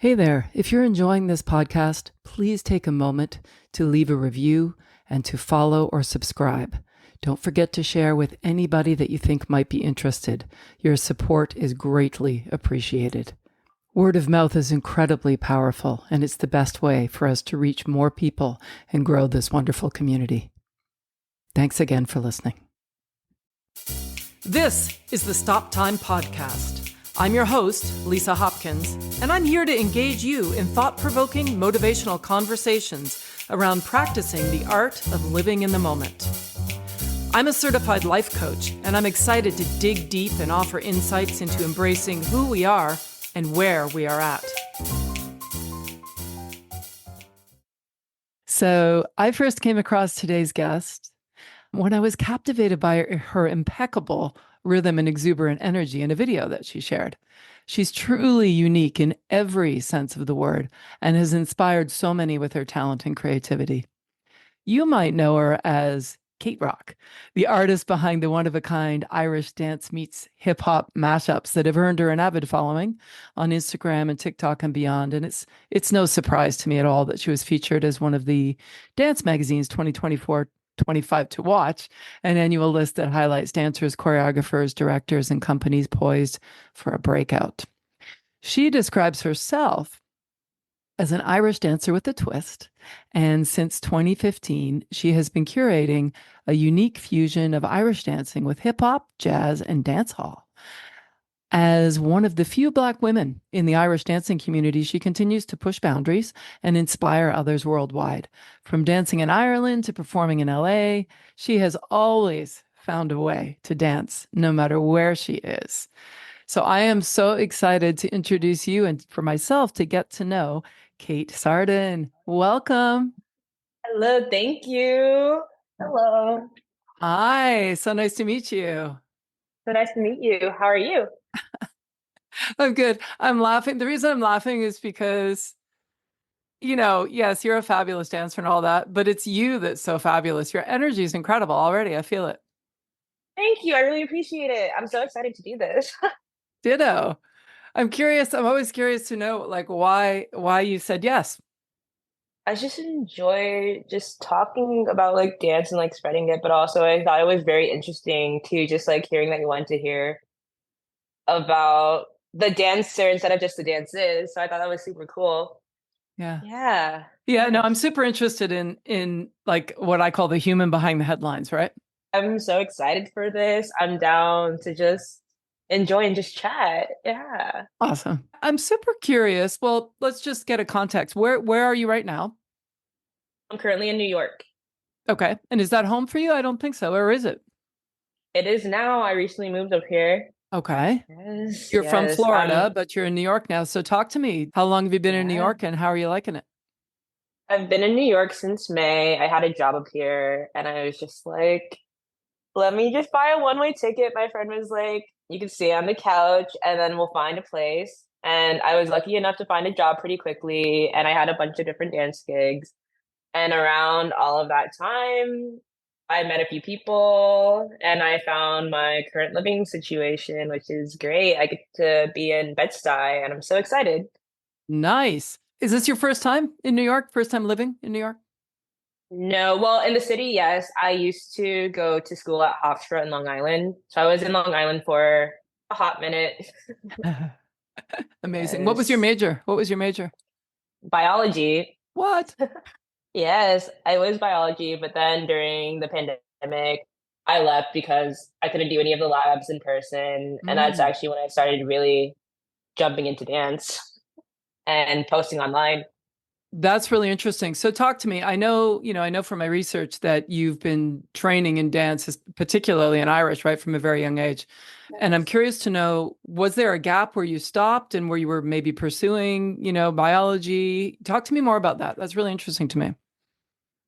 Hey there, if you're enjoying this podcast, please take a moment to leave a review and to follow or subscribe. Don't forget to share with anybody that you think might be interested. Your support is greatly appreciated. Word of mouth is incredibly powerful, and it's the best way for us to reach more people and grow this wonderful community. Thanks again for listening. This is the Stop Time Podcast. I'm your host, Lisa Hopkins, and I'm here to engage you in thought-provoking, motivational conversations around practicing the art of living in the moment. I'm a certified life coach, and I'm excited to dig deep and offer insights into embracing who we are and where we are at. So I first came across today's guest when I was captivated by her impeccable rhythm and exuberant energy in a video that she shared. She's truly unique in every sense of the word and has inspired so many with her talent and creativity. You might know her as Kait, the artist behind the one-of-a-kind Irish dance meets hip-hop mashups that have earned her an avid following on Instagram and TikTok and beyond. And it's no surprise to me at all that she was featured as one of the Dance Magazine's 2024 25 to watch, an annual list that highlights dancers, choreographers, directors, and companies poised for a breakout. She describes herself as an Irish dancer with a twist, and since 2015, she has been curating a unique fusion of Irish dancing with hip-hop, jazz, and dancehall. As one of the few Black women in the Irish dancing community, she continues to push boundaries and inspire others worldwide. From dancing in Ireland to performing in LA, she has always found a way to dance, no matter where she is. So I am so excited to introduce you and for myself to get to know Kait Sardin. Welcome. Hello, thank you. Hello. Hi, so nice to meet you. So nice to meet you. How are you? I'm good. I'm laughing. The reason I'm laughing is because, yes, you're a fabulous dancer and all that, but it's you that's so fabulous. Your energy is incredible already. I feel it. Thank you. I really appreciate it. I'm so excited to do this. Ditto. I'm curious. I'm always curious to know, like, why you said yes. I just enjoy just talking about like dance and like spreading it, but also I thought it was very interesting to just like hearing that you wanted to hear about the dancer instead of just the dances. So I thought that was super cool. Yeah. Yeah. Yeah, no, I'm Yes. super interested in like what I call the human behind the headlines, right? I'm so excited for this. I'm down to just enjoy and just chat. Yeah. Awesome. I'm super curious. Well, let's just get a context. Where are you right now? I'm currently in New York. Okay. And is that home for you? I don't think so. Where is it? It is now. I recently moved up here. Okay. Yes, You're from yes. Florida, but you're in New York now. So talk to me. How long have you been in New Yeah. York and how are you liking it? I've been in New York since May. I had a job up here and I was just like, let me just buy a one-way ticket. My friend was like, you can stay on the couch and then we'll find a place. And I was lucky enough to find a job pretty quickly and I had a bunch of different dance gigs. And around all of that time, I met a few people and I found my current living situation, which is great. I get to be in Bed-Stuy and I'm so excited. Nice. Is this your first time in New York? First time living in New York? No, well, in the city, yes. I used to go to school at Hofstra in Long Island. So I was in Long Island for a hot minute. Amazing. What was your Yes. major? What was your major? Biology. What? Yes, I was biology, but then during the pandemic, I left because I couldn't do any of the labs in person. And that's Mm. actually when I started really jumping into dance and posting online. That's really interesting. So talk to me. I know from my research that you've been training in dance, particularly in Irish, right, from a very young age. And I'm Yes. curious to know, was there a gap where you stopped and where you were maybe pursuing, biology? Talk to me more about that. That's really interesting to me.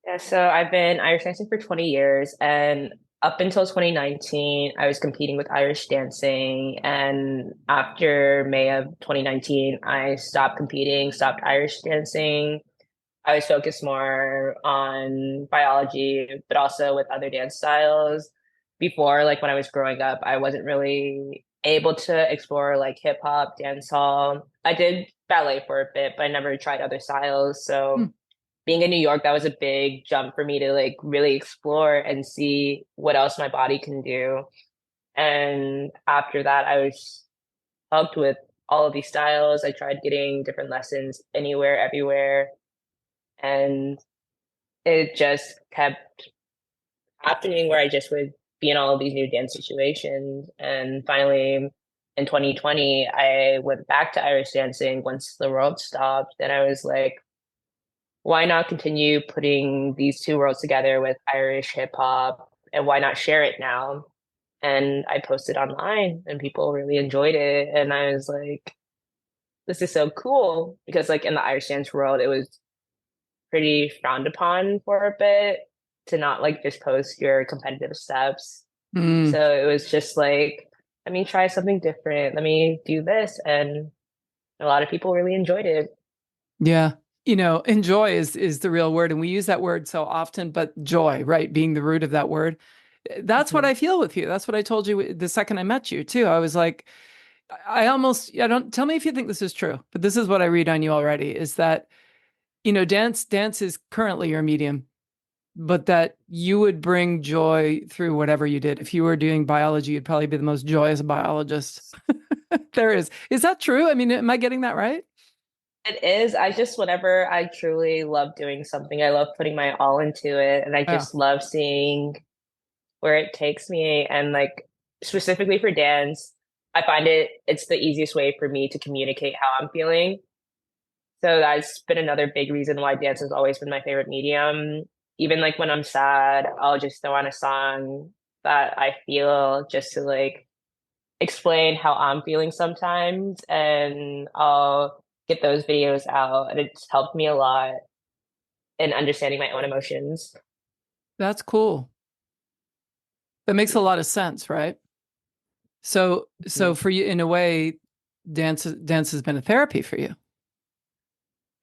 Yeah, so I've been Irish dancing for 20 years, and up until 2019, I was competing with Irish dancing. And after May of 2019, I stopped competing, stopped Irish dancing. I was focused more on biology, but also with other dance styles. Before, like when I was growing up, I wasn't really able to explore like hip hop, dance hall. I did ballet for a bit, but I never tried other styles. Hmm. So being in New York, that was a big jump for me to like really explore and see what else my body can do. And after that, I was hooked with all of these styles. I tried getting different lessons anywhere, everywhere, and it just kept happening where I just would be in all of these new dance situations. And finally, in 2020, I went back to Irish dancing once the world stopped. And I was like, why not continue putting these two worlds together with Irish hip hop? And why not share it now? And I posted online and people really enjoyed it. And I was like, this is so cool because like in the Irish dance world, it was pretty frowned upon for a bit to not like just post your competitive steps. Mm. So it was just like, let me try something different. Let me do this. And a lot of people really enjoyed it. Yeah. Enjoy is the real word. And we use that word so often, but joy, right? Being the root of that word. That's what Mhm. I feel with you. That's what I told you the second I met you too. I was like, I don't, tell me if you think this is true, but this is what I read on you already is that, dance is currently your medium, but that you would bring joy through whatever you did. If you were doing biology, you'd probably be the most joyous biologist there is. Is that true? I mean, am I getting that right? It is. I just, whenever I truly love doing something, I love putting my all into it. And I Yeah. just love seeing where it takes me. And like, specifically for dance, I find it's the easiest way for me to communicate how I'm feeling. So that's been another big reason why dance has always been my favorite medium. Even like when I'm sad, I'll just throw on a song that I feel just to like explain how I'm feeling sometimes. And I'll get those videos out. And it's helped me a lot in understanding my own emotions. That's cool. That makes a lot of sense, right? So Mhm. for you, in a way, dance has been a therapy for you.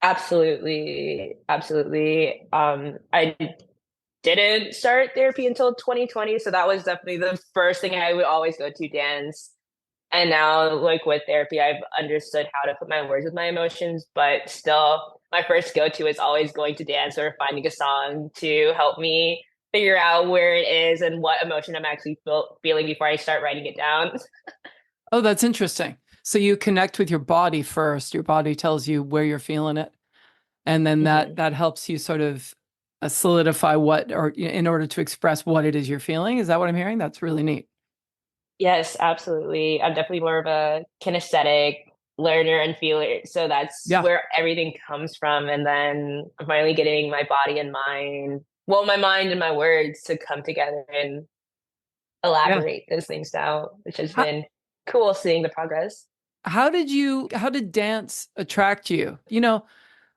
Absolutely. Absolutely. I didn't start therapy until 2020. So that was definitely the first thing I would always go to dance. And now, like with therapy, I've understood how to put my words with my emotions, but still, my first go to is always going to dance or finding a song to help me figure out where it is and what emotion I'm actually feeling before I start writing it down. Oh, that's interesting. So you connect with your body first. Your body tells you where you're feeling it, and then that Mhm. that helps you sort of solidify what, or in order to express what it is you're feeling. Is that what I'm hearing? That's really neat. Yes, absolutely. I'm definitely more of a kinesthetic learner and feeler. So that's Yeah, where everything comes from. And then I'm finally getting my body and mind, well, my mind and my words to come together and yeah. elaborate those things out, which has How, been cool seeing the progress. how did dance attract you?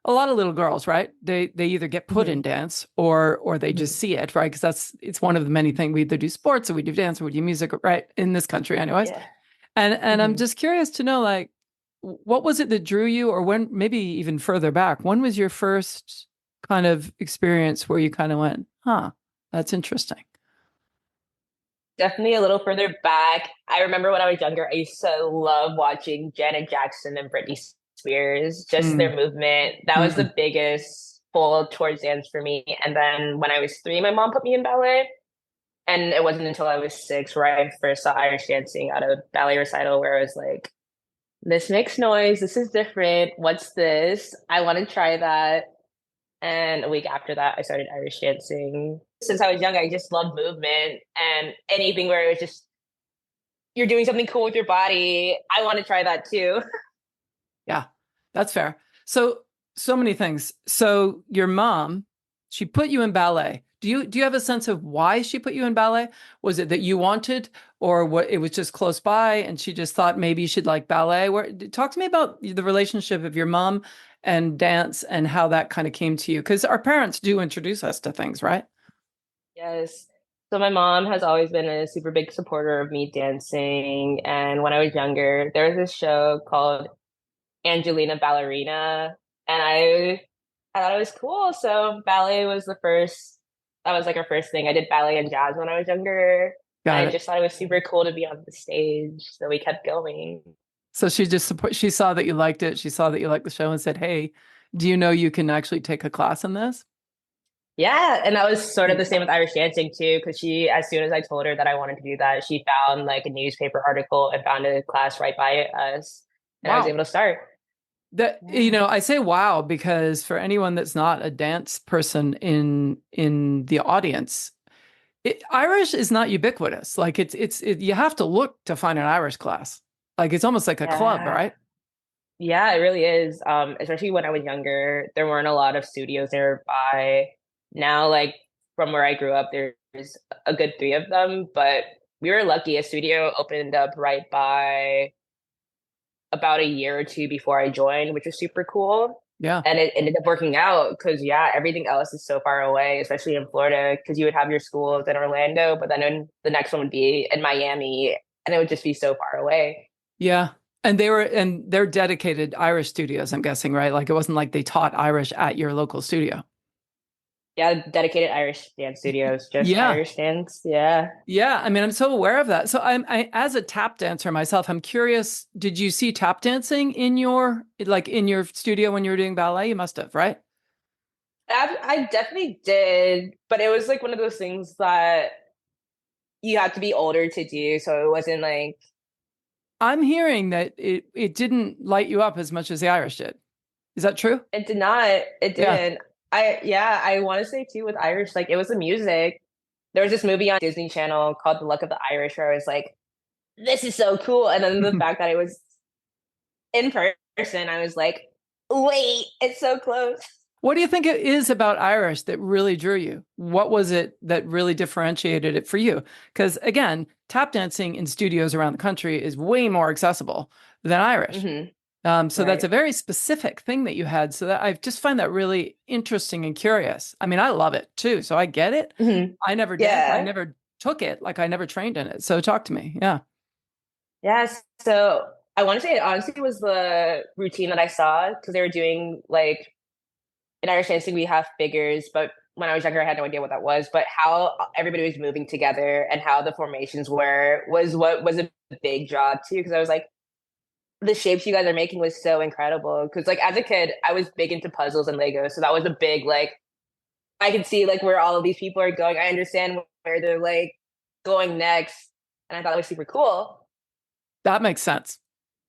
A lot of little girls, right? They either get put Hmm. in dance or they just Hmm. see it, right? Because it's one of the many things we either do sports or we do dance or we do music, right? In this country, anyways. Yeah. And I'm Hmm. just curious to know, like, what was it that drew you, or when, maybe even further back, when was your first kind of experience where you kind of went, huh, that's interesting. Definitely a little further back. I remember when I was younger, I used to love watching Janet Jackson and Britney Spears, just Mm, their movement. That was mm. the biggest pull towards dance for me. And then when I was 3, my mom put me in ballet. And it wasn't until I was 6 where I first saw Irish dancing at a ballet recital where I was like, this makes noise. This is different. What's this? I want to try that. And a week after that, I started Irish dancing. Since I was young, I just loved movement and anything where it was just, you're doing something cool with your body. I want to try that too. Yeah, that's fair. So many things. So your mom, she put you in ballet. Do you have a sense of why she put you in ballet? Was it that you wanted, or what, it was just close by and she just thought maybe you should like ballet? Talk to me about the relationship of your mom and dance and how that kind of came to you. Because our parents do introduce us to things, right? Yes. So my mom has always been a super big supporter of me dancing. And when I was younger, there was this show called Angelina Ballerina, and I thought it was cool. So ballet was the first. That was like our first thing. I did ballet and jazz when I was younger. Got I it. just thought it was super cool to be on the stage, so we kept going. So she just support, she saw that you liked it. She saw that you liked the show and said, "Hey, do you know you can actually take a class in this?" Yeah, and that was sort of Hmm. the same with Irish dancing too, because she, as soon as I told her that I wanted to do that, she found like a newspaper article and found a class right by us, and I was Wow. able to start. That, Yeah. I say wow because for anyone that's not a dance person in the audience, Irish is not ubiquitous. Like you have to look to find an Irish class. Like it's almost like a club, Yeah. right? Yeah, it really is. Especially when I was younger, there weren't a lot of studios nearby. Now, like from where I grew up, there's a good three of them, but we were lucky. A studio opened up right by about a year or two before I joined, which was super cool. Yeah. And it ended up working out because, yeah, everything else is so far away, especially in Florida, because you would have your schools in Orlando, but then the next one would be in Miami, and it would just be so far away. Yeah. And they're dedicated Irish studios, I'm guessing, right? Like it wasn't like they taught Irish at your local studio. Yeah, dedicated Irish dance studios, just Yeah. Irish dance. Yeah. Yeah, I mean, I'm so aware of that. So as a tap dancer myself, I'm curious, did you see tap dancing in your studio when you were doing ballet? You must have, right? I definitely did, but it was like one of those things that you have to be older to do. So it wasn't like I'm hearing that it didn't light you up as much as the Irish did. Is that true? it did not, it Yeah. didn't. Yeah, I want to say too with Irish, like it was the music. There was this movie on Disney Channel called The Luck of the Irish where I was like, this is so cool. And then the fact that it was in person, I was like, wait, it's so close. What do you think it is about Irish that really drew you? What was it that really differentiated it for you? Because again, tap dancing in studios around the country is way more accessible than Irish. Hmm. So that's Right. a very specific thing that you had. So that I just find that really interesting and curious. I mean, I love it too. So I get it. Hmm. I never danced. I Yeah. never took it. Like I never trained in it. So talk to me. Yeah. Yes. So I want to say it honestly was the routine that I saw because they were doing like in Irish dancing, we have figures, but when I was younger, I had no idea what that was. But how everybody was moving together and how the formations were was what was a big draw too. Because I was like, the shapes you guys are making was so incredible. Because like as a kid, I was big into puzzles and Legos, so that was a big like I can see like where all of these people are going. I understand where they're like going next, and I thought it was super cool. That makes sense.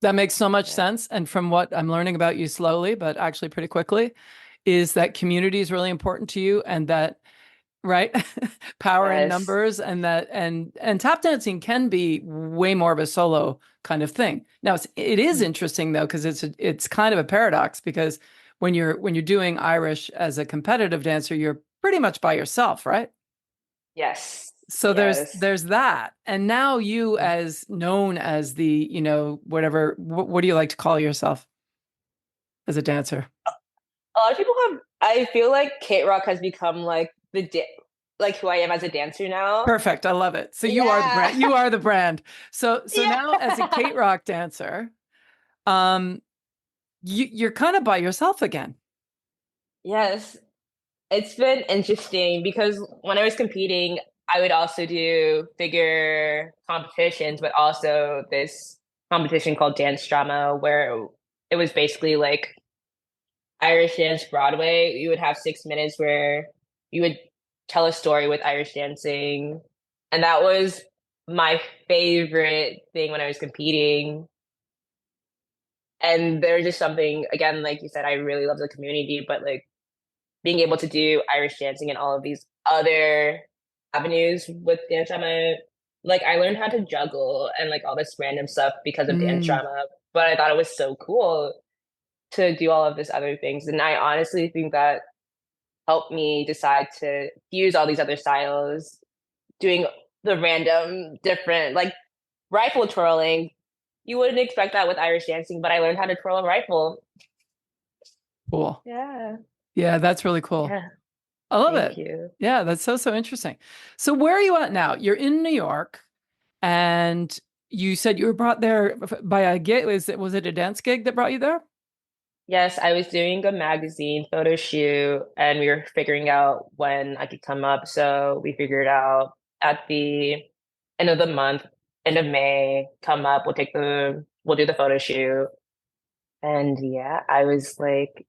That makes so much Yeah. sense. And from what I'm learning about you slowly, but actually pretty quickly, is that community is really important to you and that right power in Yes. numbers and that and tap dancing can be way more of a solo kind of thing. Now it is interesting though because it's kind of a paradox because when you're doing Irish as a competitive dancer you're pretty much by yourself, right? Yes. So there's Yes. there's that. And now you as known as the, whatever what do you like to call yourself as a dancer? A lot of people have. I feel like Kate Rock has become like like who I am as a dancer now. Perfect. I love it. So you are the Yeah. brand. You are the brand. So now as a Yeah. Kate Rock dancer, um, you're kind of by yourself again. Yes. It's been interesting because when I was competing, I would also do figure competitions, but also this competition called dance drama where it was basically like Irish Dance Broadway. You would have 6 minutes where you would tell a story with Irish dancing. And that was my favorite thing when I was competing. And there was just something, again, like you said, I really love the community, but like being able to do Irish dancing and all of these other avenues with dance drama, like I learned how to juggle and like all this random stuff because of dance Mm, drama. But I thought it was so cool to do all of this other things. And I honestly think that helped me decide to use all these other styles, doing the random different like rifle twirling. You wouldn't expect that with Irish dancing, but I learned how to twirl a rifle. cool. Yeah. Yeah, that's really cool. Yeah. I love Thank it. you. Yeah, that's so interesting. So where are you at now? You're in New York, and you said you were brought there by a gig. Was it a dance gig that brought you there? Yes, I was doing a magazine photo shoot and we were figuring out when I could come up. So we figured out at the end of the month, end of May, come up. We'll take the we'll do the photo shoot. And yeah, I was like,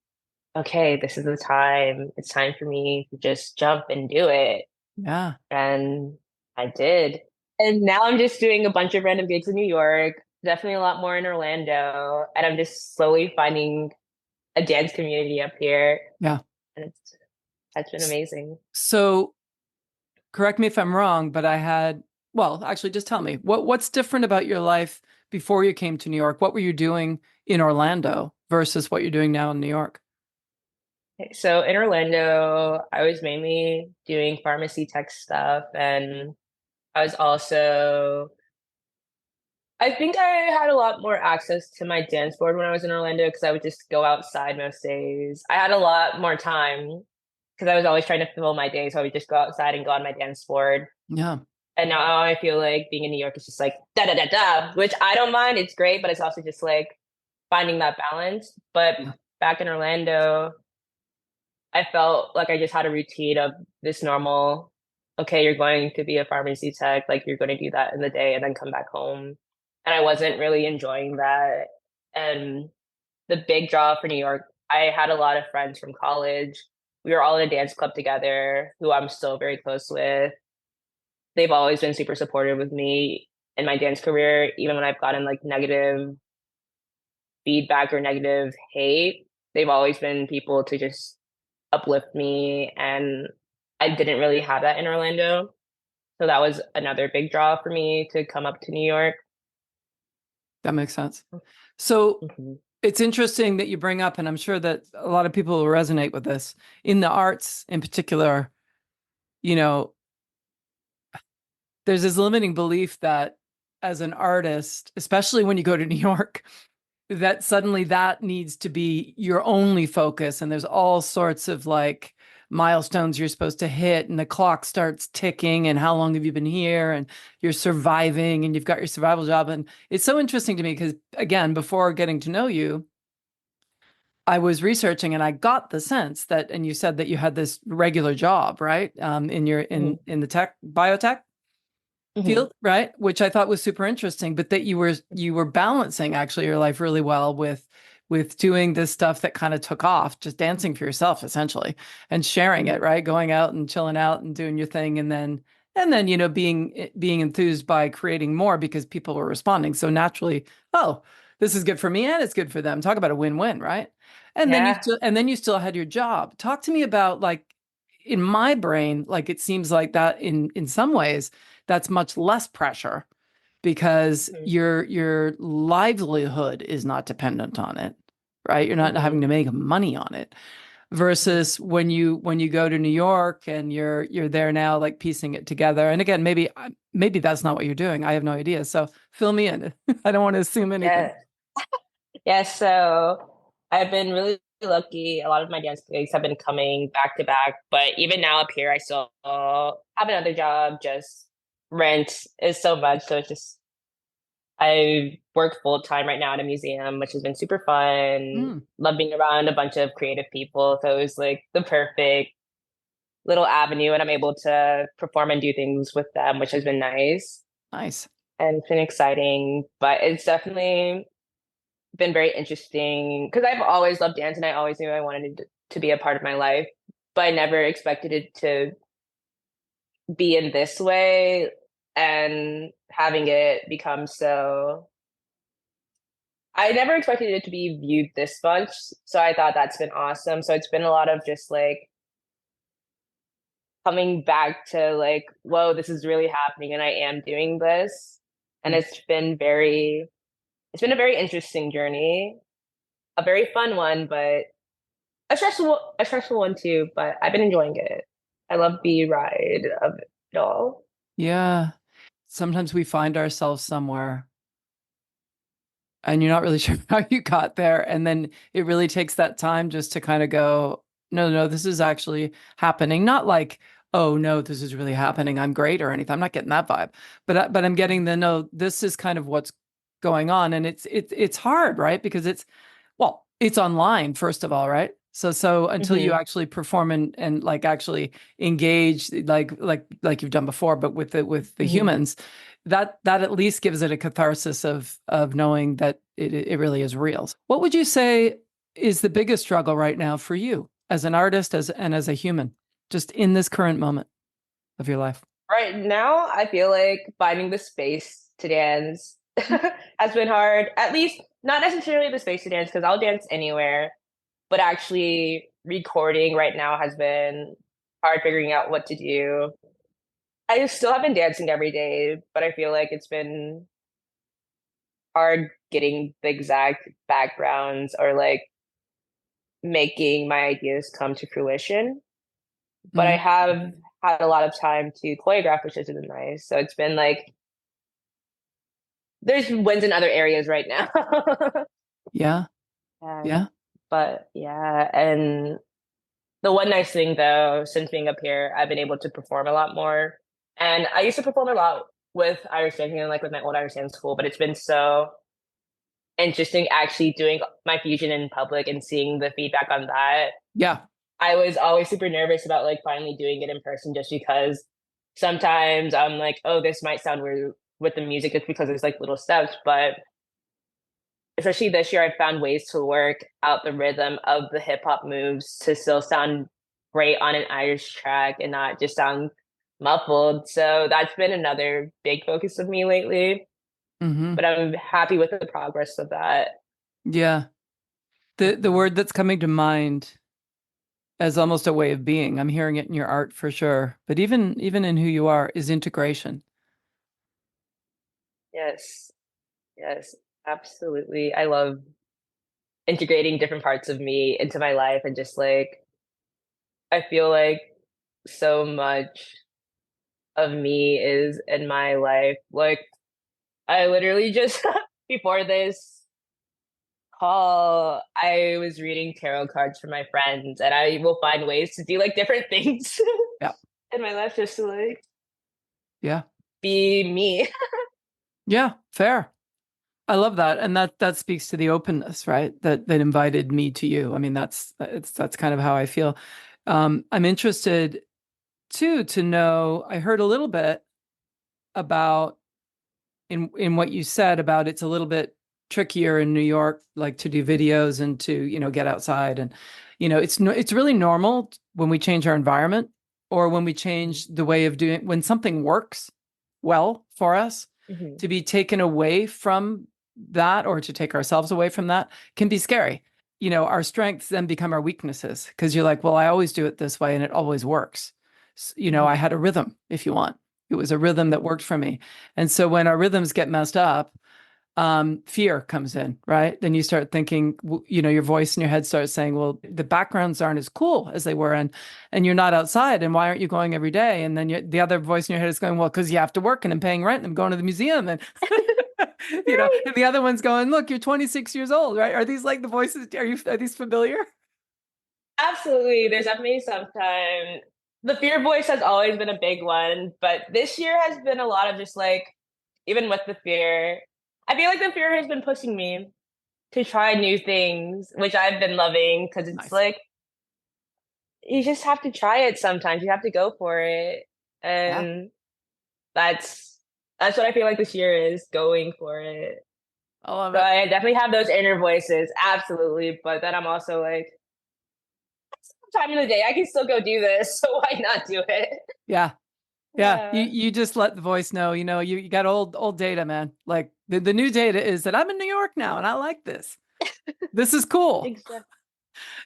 okay, this is the time. It's time for me to just jump and do it. Yeah. And I did. And now I'm just doing a bunch of random gigs in New York, definitely a lot more in Orlando. And I'm just slowly finding a dance community up here. Yeah. And that's been amazing. So correct me if I'm wrong, but well, actually just tell me what's different about your life before you came to New York? What were you doing in Orlando versus what you're doing now in New York? So in Orlando, I was mainly doing pharmacy tech stuff, and I was also, I think I had a lot more access to my dance board when I was in Orlando because I would just go outside most days. I had a lot more time because I was always trying to fill my day, so I would just go outside and go on my dance board. Yeah. And now I feel like being in New York is just like da da da da, which I don't mind. It's great, but it's also just like finding that balance. But Yeah. back in Orlando, I felt like I just had a routine of this normal, okay, you're going to be a pharmacy tech, like you're going to do that in the day and then come back home. And I wasn't really enjoying that. And the big draw for New York, I had a lot of friends from college. We were all in a dance club together, who I'm still very close with. They've always been super supportive with me in my dance career, even when I've gotten like negative feedback or negative hate. They've always been people to just uplift me, and I didn't really have that in Orlando. So that was another big draw for me to come up to New York. That makes sense. So Mhm. it's interesting that you bring up, and I'm sure that a lot of people will resonate with this in the arts in particular, you know, there's this limiting belief that as an artist, especially when you go to New York, that suddenly that needs to be your only focus. And there's all sorts of like milestones you're supposed to hit, and the clock starts ticking, and how long have you been here, and you're surviving, and you've got your survival job. And it's so interesting to me because, again, before getting to know you, I was researching and I got the sense that, and you said that you had this regular job, right? In your Mhm. in the tech biotech Mhm. field, right? Which I thought was super interesting, but that you were balancing actually your life really well with doing this stuff that kind of took off, just dancing for yourself essentially and sharing Mhm. it, right? Going out and chilling out and doing your thing, and then being enthused by creating more because people were responding so naturally. Oh, this is good for me and it's good for them. Talk about a win-win, right? Yeah. And then you still had your job. Talk to me about, like, in my brain, like it seems like that in some ways that's much less pressure because Mhm. your livelihood is not dependent on it, right? You're not having Mhm. to make money on it Mhm. versus when you go to New York and you're there now, like piecing it together. And again, maybe that's not what you're doing. I have no idea. So fill me in. I don't want to assume anything. Yeah. Yeah. So I've been really lucky. A lot of my dance gigs have been coming back to back, but even now up here, I still have another job. Just rent is so much, so it's just I work full time right now at a museum, which has been super fun. Mm, Love being around a bunch of creative people. So it was like the perfect little avenue, and I'm able to perform and do things with them, which has been nice nice. and it's been exciting. But it's definitely been very interesting because I've always loved dance and I always knew I wanted it to be a part of my life, but I never expected it to be in this way and having it become so I never expected it to be viewed this much. So I thought that's been awesome. So it's been a lot of just like coming back to like, whoa, this is really happening and I am doing this. And it's been a very interesting journey, a very fun one, but a stressful one too. But I've been enjoying it. I love the ride of it all. Yeah. Sometimes we find ourselves somewhere and you're not really sure how you got there. And then it really takes that time just to kind of go, no, no, this is actually happening. Not like, oh no, this is really happening, I'm great or anything. I'm not getting that vibe. But I'm getting the no, this is kind of what's going on. And it's hard, right? Because it's online, first of all, right? So until you Hmm. actually perform and like actually engage like you've done before, but with the Hmm. humans, that at least gives it a catharsis of knowing that it really is real. What would you say is the biggest struggle right now for you as an artist and as a human, just in this current moment of your life? Right now, I feel like finding the space to dance has been hard. At least not necessarily the space to dance because I'll dance anywhere, but actually recording right now has been hard figuring out what to do. I still have been dancing every day, but I feel like it's been hard getting the exact backgrounds or like making my ideas come to fruition. But I Mm-hmm. have had a lot of time to choreograph, which has been nice. So it's been like there's wins in other areas right now. Yeah. Um, Yeah. but yeah, and the one nice thing though, since being up here, I've been able to perform a lot more. And I used to perform a lot with Irish dancing and like with my old Irish dance school, but it's been so interesting actually doing my fusion in public and seeing the feedback on that. Yeah. I was always super nervous about like finally doing it in person just because sometimes I'm like, oh, this might sound weird with the music just because there's like little steps, but especially this year, I found ways to work out the rhythm of the hip hop moves to still sound great on an Irish track and not just sound muffled. So that's been another big focus of me lately. Mm-hmm. But I'm happy with the progress of that. Yeah. The word that's coming to mind as almost a way of being, I'm hearing it in your art for sure, but even in who you are, is integration. Yes, yes, absolutely. I love integrating different parts of me into my life and just like I feel like so much of me is in my life. Like I literally just before this call, I was reading tarot cards for my friends, and I will find ways to do like different things Yeah. in my life just to like Yeah. be me. Yeah. Fair. I love that. And that speaks to the openness, right? That invited me to you. I mean, that's kind of how I feel. I'm interested too to know, I heard a little bit about in what you said about it's a little bit trickier in New York, like to do videos and to, get outside. And, it's really normal when we change our environment or when we change the way of doing, when something works well for us, Mhm. to be taken away from that or to take ourselves away from that can be scary. Our strengths then become our weaknesses because you're like, well, I always do it this way and it always works. I Mhm. had a rhythm, if you want. It was a rhythm that worked for me. And so when our rhythms get messed up, fear comes in, right? Then you start thinking, your voice in your head starts saying, well, the backgrounds aren't as cool as they were. And you're not outside. And why aren't you going every day? And then the other voice in your head is going, well, because you have to work and I'm paying rent and I'm going to the museum. And, Right. and the other one's going, look, you're 26 years old, right? Are these like the voices? Are these familiar? Absolutely. There's definitely sometimes the fear voice has always been a big one, but this year has been a lot of just like even with the fear, I feel like the fear has been pushing me to try new things, which I've been loving because it's Nice. like you just have to try it sometimes. You have to go for it. Yeah. And that's that's what I feel like this year is, going for it. I love So it. I definitely have those inner voices, absolutely. But then I'm also like, time in the day, I can still go do this, so why not do it? Yeah. Yeah, you Yeah. you just let the voice know, you got old data, man. Like the new data is that I'm in New York now and I like this. This is cool. Exactly.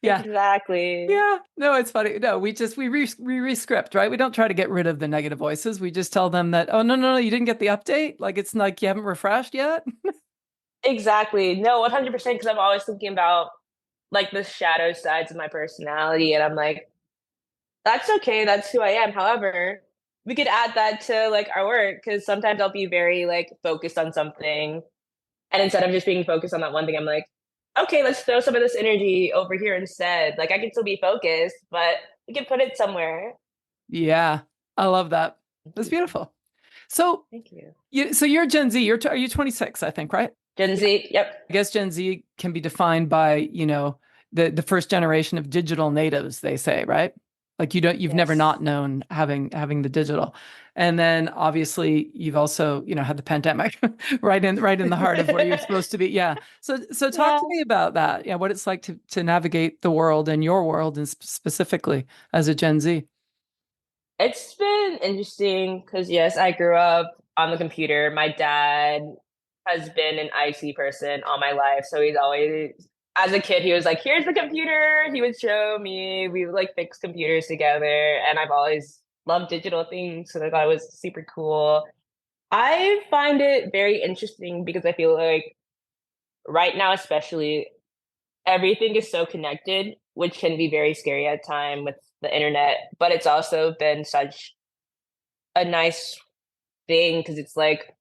Yeah. Exactly. Yeah. No, it's funny. No, we re-script, right? We don't try to get rid of the negative voices. We just tell them that, oh no, you didn't get the update. Like it's like you haven't refreshed yet. Exactly. No, 100% because I'm always thinking about like the shadow sides of my personality and I'm like, that's okay, that's who I am. However, we could add that to like our work because sometimes I'll be very like focused on something and instead of just being focused on that one thing, I'm like, okay, let's throw some of this energy over here instead. Like I can still be focused, but we can put it somewhere. Yeah. I love that. Thank That's you. beautiful. So Thank you. you're Gen Z. Are you 26, I think, right? Gen Z, yep. I guess Gen Z can be defined by, the first generation of digital natives, they say, right? Like you've never not Yes. known having the digital. And then obviously you've also, had the pandemic right in the heart of where you're supposed to be. Yeah. So talk Yeah. to me about that. Yeah, what it's like to navigate the world and your world and specifically as a Gen Z. It's been interesting because, yes, I grew up on the computer. My dad has been an IT person all my life. So he's always, as a kid, he was like, here's the computer. He would show me, we would like fix computers together. And I've always loved digital things. So I thought it was super cool. I find it very interesting because I feel like right now, especially, everything is so connected, which can be very scary at time with the internet. But it's also been such a nice thing because it's like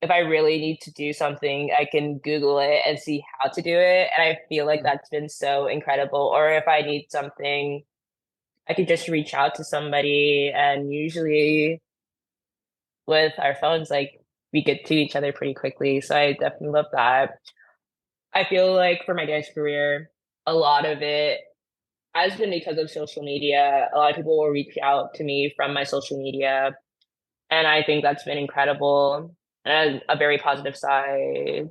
if I really need to do something, I can Google it and see how to do it. And I feel like that's been so incredible. Or if I need something, I can just reach out to somebody. And usually with our phones, like we get to each other pretty quickly. So I definitely love that. I feel like for my dance career, a lot of it has been because of social media. A lot of people will reach out to me from my social media. And I think that's been incredible and a very positive side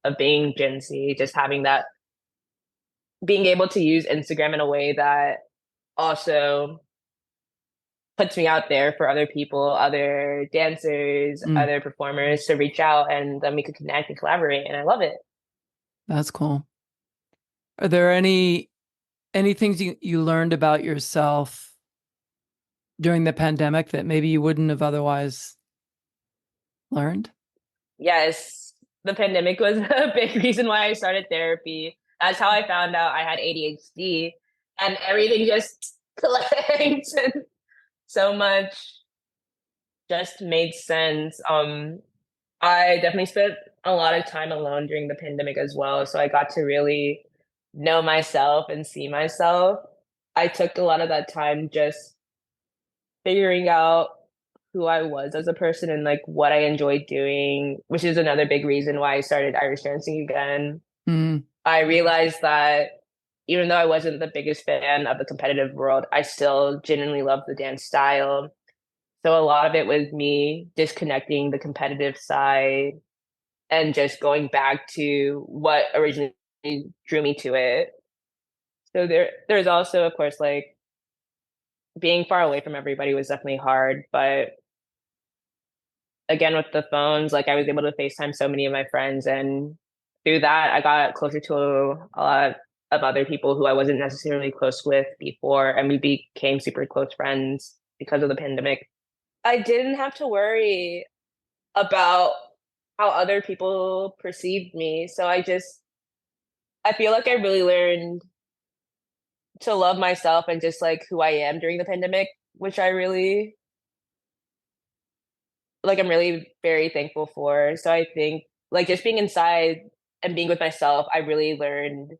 of being Gen Z, just having that, being able to use Instagram in a way that also puts me out there for other people, other dancers, Mm, other performers to reach out and then we could connect and collaborate. And I love it. that's cool. Are there any things you learned about yourself during the pandemic that maybe you wouldn't have otherwise learned? Yes, the pandemic was a big reason why I started therapy. That's how I found out I had ADHD and everything just clicked and so much just made sense. I definitely spent a lot of time alone during the pandemic as well. So I got to really know myself and see myself. I took a lot of that time just figuring out who I was as a person and like what I enjoyed doing, which is another big reason why I started Irish dancing again. Mm, I realized that even though I wasn't the biggest fan of the competitive world, I still genuinely loved the dance style. So a lot of it was me disconnecting the competitive side and just going back to what originally drew me to it. So there's also, of course, like being far away from everybody was definitely hard, but again with the phones, like I was able to FaceTime so many of my friends and through that I got closer to a lot of other people who I wasn't necessarily close with before and we became super close friends because of the pandemic. I didn't have to worry about how other people perceived me. So I feel like I really learned to love myself and just like who I am during the pandemic, which I really like I'm really very thankful for. So I think like just being inside and being with myself, I really learned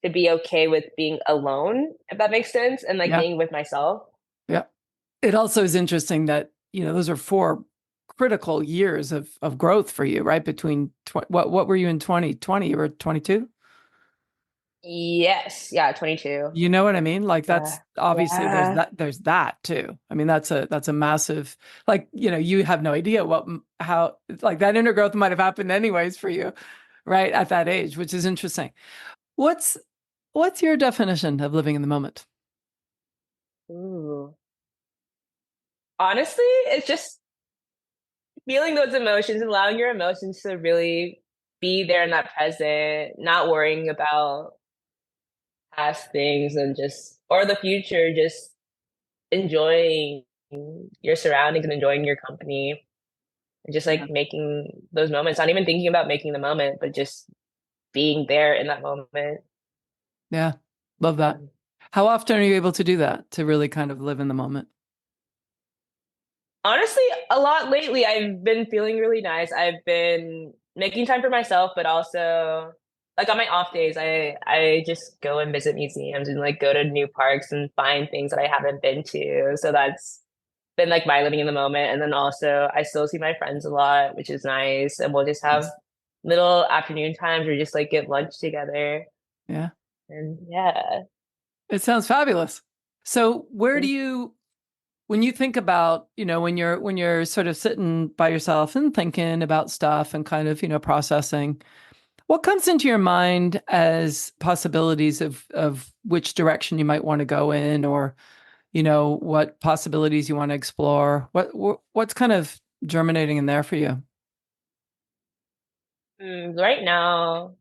to be okay with being alone, if that makes sense, and like yeah, being with myself. yeah. It also is interesting that, those are 4 critical years of growth for you, right? Between what were you in 2020? You were 22? Yes. Yeah, 22. You know what I mean? Like Yeah. that's obviously Yeah. there's that too. I mean, that's a massive, like, you have no idea how like that inner growth might have happened anyways for you, right? At that age, which is interesting. What's what's your definition of living in the moment? Ooh. Honestly, it's just feeling those emotions, allowing your emotions to really be there in that present, not worrying about past things and just or the future, just enjoying your surroundings and enjoying your company and just like Yeah. making those moments, not even thinking about making the moment, but just being there in that moment. Yeah. Love that. How often are you able to do that to really kind of live in the moment? Honestly, a lot lately. I've been feeling really nice. I've been making time for myself, but also like on my off days, I just go and visit museums and like go to new parks and find things that I haven't been to. So that's been like my living in the moment. And then also I still see my friends a lot, which is nice. And we'll just have Nice. little afternoon times or just like get lunch together. Yeah. And yeah. It sounds fabulous. So where do you, when you think about, when you're sort of sitting by yourself and thinking about stuff and kind of, processing, what comes into your mind as possibilities of which direction you might want to go in, or, what possibilities you want to explore? What's kind of germinating in there for you? Right now,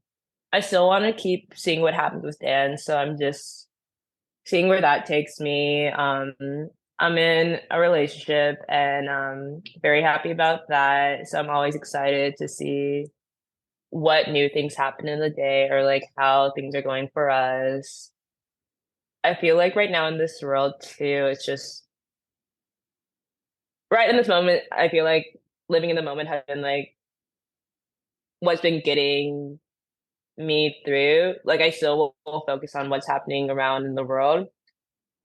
I still want to keep seeing what happens with Dan, so I'm just seeing where that takes me. I'm in a relationship and very happy about that. So I'm always excited to see what new things happen in the day or like how things are going for us. I feel like right now in this world too, it's just right in this moment, I feel like living in the moment has been like what's been getting me through. Like I still will focus on what's happening around in the world,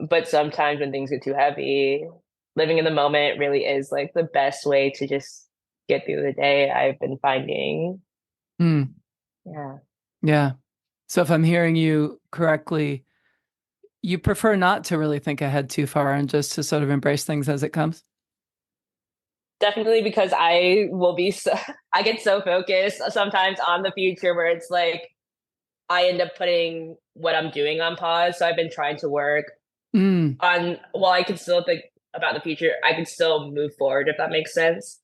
but sometimes when things get too heavy, living in the moment really is like the best way to just get through the day, I've been finding. Hmm. Yeah. Yeah. So if I'm hearing you correctly, you prefer not to really think ahead too far and just to sort of embrace things as it comes? Definitely because I will be so, I get so focused sometimes on the future where it's like I end up putting what I'm doing on pause. So I've been trying to work Mm. on, while I can still think about the future, I can still move forward if that makes sense.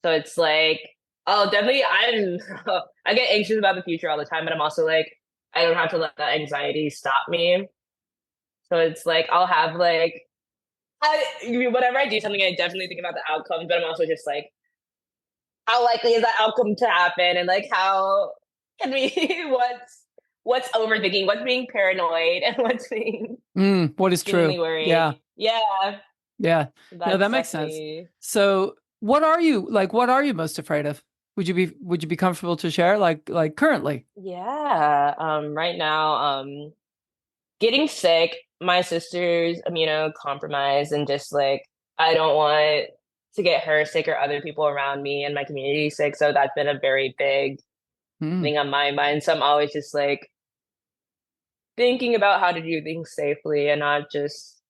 So it's like, oh, definitely, I get anxious about the future all the time, but I'm also like, I don't have to let that anxiety stop me. So it's like, I'll have like, whenever I do something, I definitely think about the outcomes, but I'm also just like, how likely is that outcome to happen? And like, how can we, what's overthinking, what's being paranoid, and what's being What is genuinely true? Yeah. worried. Yeah, Yeah. No, that that's makes sense. definitely, So what are you most afraid of? Would you be comfortable to share like currently? yeah. Right now, getting sick, my sister's immunocompromised, and just like I don't want to get her sick or other people around me and my community sick. So that's been a very big Mm. thing on my mind. So I'm always just like thinking about how to do things safely and not just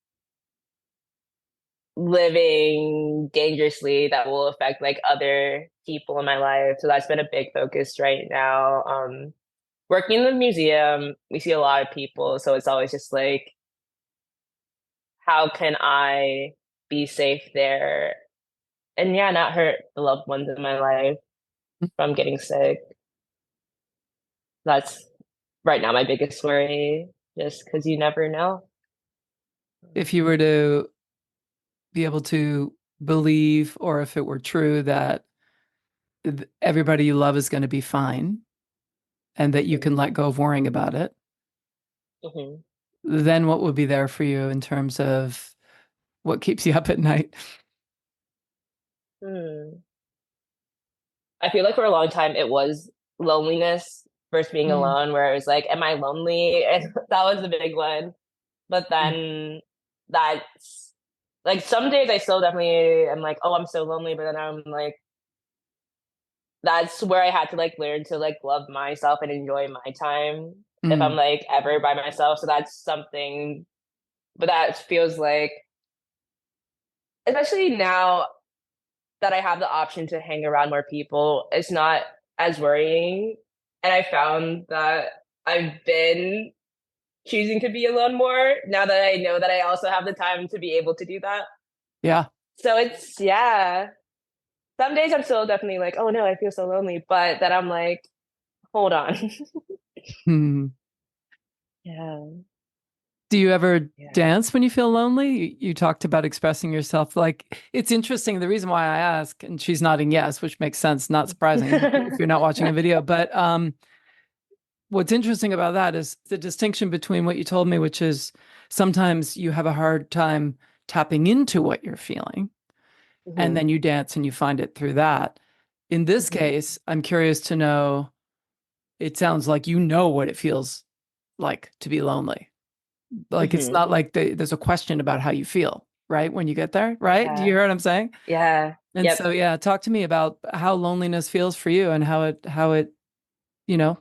living dangerously that will affect like other people in my life. So that's been a big focus right now. Working in the museum, we see a lot of people, so it's always just like how can I be safe there and yeah, not hurt the loved ones in my life from getting sick. That's right now my biggest worry, just because you never know. If you were to be able to believe, or if it were true that everybody you love is going to be fine and that you can let go of worrying about it, Mm-hmm. then what would be there for you in terms of what keeps you up at night? Hmm. I feel like for a long time it was loneliness, first being Mm. alone, where it was like, am I lonely? And that was the big one. But then that's like some days I still definitely am like, oh, I'm so lonely. But then I'm like, that's where I had to like learn to like love myself and enjoy my time if I'm Mm. like ever by myself. So that's something, but that feels like, especially now that I have the option to hang around more people, it's not as worrying. And I found that I've been choosing to be alone more now that I know that I also have the time to be able to do that. Yeah. So it's, yeah. Some days I'm still definitely like, oh no, I feel so lonely. But then I'm like, hold on. Hmm. Yeah. Do you ever Yeah. dance when you feel lonely? You talked about expressing yourself. Like, it's interesting. The reason why I ask, and she's nodding yes, which makes sense, not surprising if you're not watching a video. But what's interesting about that is the distinction between what you told me, which is sometimes you have a hard time tapping into what you're feeling, and Hmm. then you dance and you find it through that. In this Hmm. case, I'm curious to know, it sounds like you know what it feels like to be lonely. Like, it's Hmm. not like there's a question about how you feel, right? When you get there, right? Do you Yeah. hear what I'm saying? Yeah. And Yep. so, yeah, talk to me about how loneliness feels for you and how it, you know,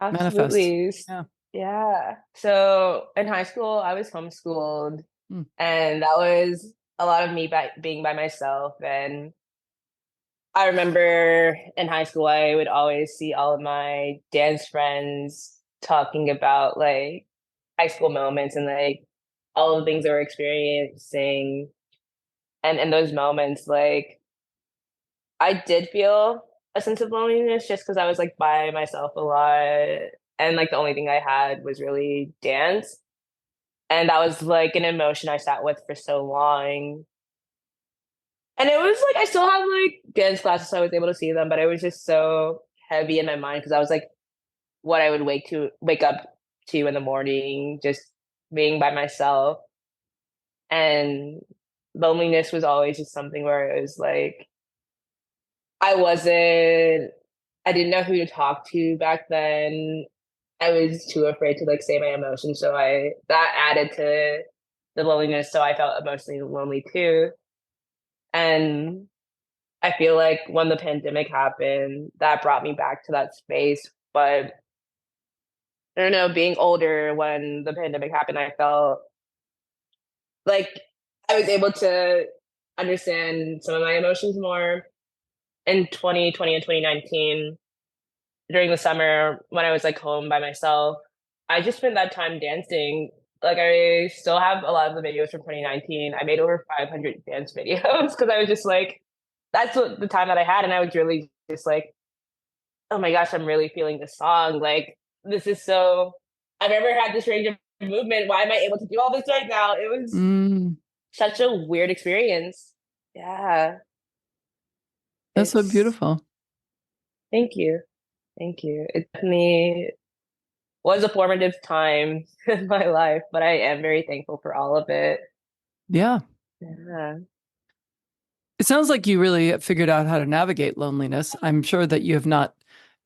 manifests. Absolutely. Yeah. Yeah. So in high school, I was homeschooled, Hmm. and that was a lot of me being by myself. And I remember in high school, I would always see all of my dance friends talking about like high school moments and like all the things they were experiencing. And in those moments, like I did feel a sense of loneliness just because I was like by myself a lot. And like the only thing I had was really dance. And that was like an emotion I sat with for so long. And it was like I still have like dance classes, so I was able to see them, but it was just so heavy in my mind because I was like what I would wake up to in the morning, just being by myself. And loneliness was always just something where it was like I wasn't I didn't know who to talk to back then. I was too afraid to like say my emotions, so I that added to the loneliness, so I felt emotionally lonely too. And I feel like when the pandemic happened, that brought me back to that space. But I don't know, being older when the pandemic happened, I felt like I was able to understand some of my emotions more in 2020 and 2019 during the summer when I was like home by myself. I just spent that time dancing. Like I still have a lot of the videos from 2019. I made over 500 dance videos because I was just like, that's what the time that I had, and I was really just like, oh my gosh, I'm really feeling this song. Like this is so. I've never had this range of movement. Why am I able to do all this right now? It was Mm, such a weird experience. Yeah, that's so it's. beautiful. Thank you, thank you. It definitely was a formative time in my life, but I am very thankful for all of it. Yeah. Yeah. It sounds like you really have figured out how to navigate loneliness. I'm sure that you have not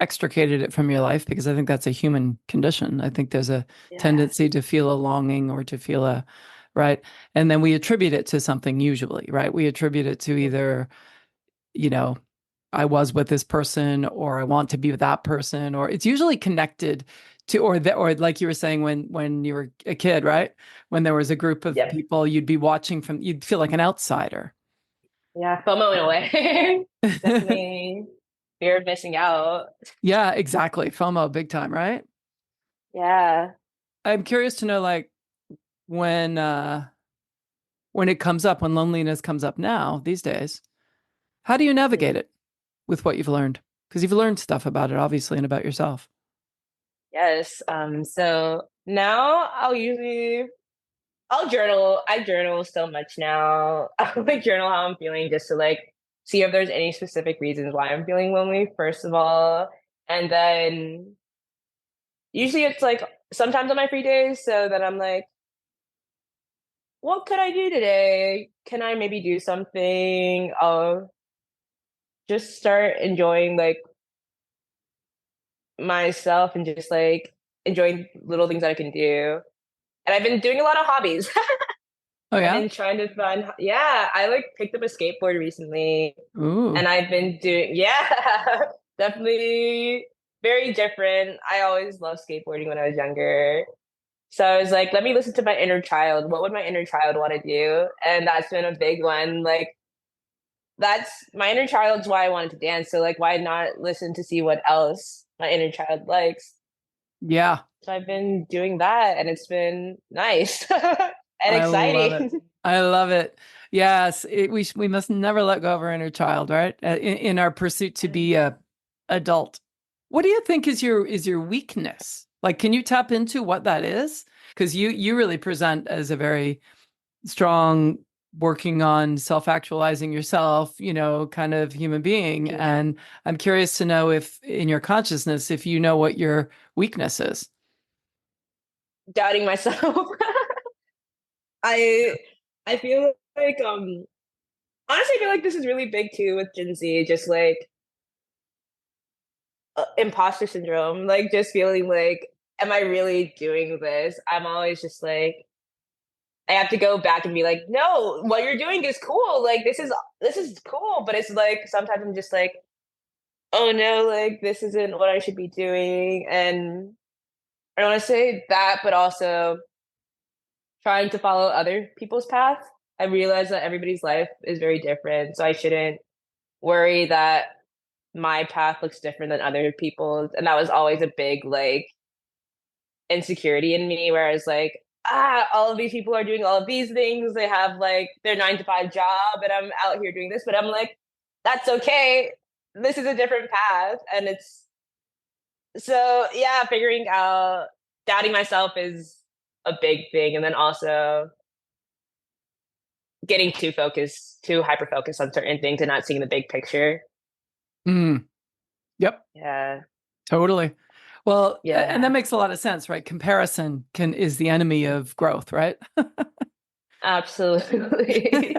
extricated it from your life because I think that's a human condition. I think there's a Yeah. tendency to feel a longing or to feel a, right? And then we attribute it to something usually, right? We attribute it to either, you know, I was with this person or I want to be with that person, or it's usually connected to, or that, or like you were saying when you were a kid, right? When there was a group of Yep. people you'd be watching from, you'd feel like an outsider. Yeah. FOMO in a way. Definitely fear of missing out. Yeah, exactly. FOMO, big time, right? Yeah. I'm curious to know, like, when it comes up, when loneliness comes up now these days, how do you navigate Mhm. it with what you've learned? Because you've learned stuff about it, obviously, and about yourself. Yes. So now I'll journal. I journal so much now. I'll like journal how I'm feeling just to like see if there's any specific reasons why I'm feeling lonely, first of all. And then usually it's like sometimes on my free days, so that I'm like, what could I do today? Can I maybe do something? I'll just start enjoying like myself and just like enjoying little things that I can do. And I've been doing a lot of hobbies. Oh, I've yeah? been trying to find, yeah, I like picked up a skateboard recently Ooh. and I've been doing, yeah, definitely very different. I always loved skateboarding when I was younger. So I was like, let me listen to my inner child. What would my inner child want to do? And that's been a big one. Like, that's my inner child's why I wanted to dance. So, like, why not listen to see what else my inner child likes? Yeah, So I've been doing that and it's been nice and I love it. exciting. I love it. Yes, we must never let go of our inner child, right? In our pursuit to be a adult. What do you think is your weakness? Like, can you tap into what that is? Because you really present as a very strong, working on self-actualizing yourself, kind of human being. Yeah. And I'm curious to know if in your consciousness, if you know what your weakness is. Doubting myself. I I feel like honestly I feel like this is really big too with Gen Z, just like imposter syndrome, like just feeling like am I really doing this? I'm always just like I have to go back and be like, no, what you're doing is cool. Like this is cool, but it's like sometimes I'm just like, oh no, like this isn't what I should be doing. And I don't want to say that, but also trying to follow other people's path. I realize that everybody's life is very different, so I shouldn't worry that my path looks different than other people's. And that was always a big like insecurity in me, where I was like, all of these people are doing all of these things. They have like their 9 to 5 job, and I'm out here doing this. But I'm like, that's okay. This is a different path, and it's so yeah. Figuring out doubting myself is a big thing, and then also getting too hyper focused on certain things and not seeing the big picture. Mm, yep, Yeah, totally. Well, and that yeah, makes a lot of sense, right? Comparison is the enemy of growth, right? absolutely.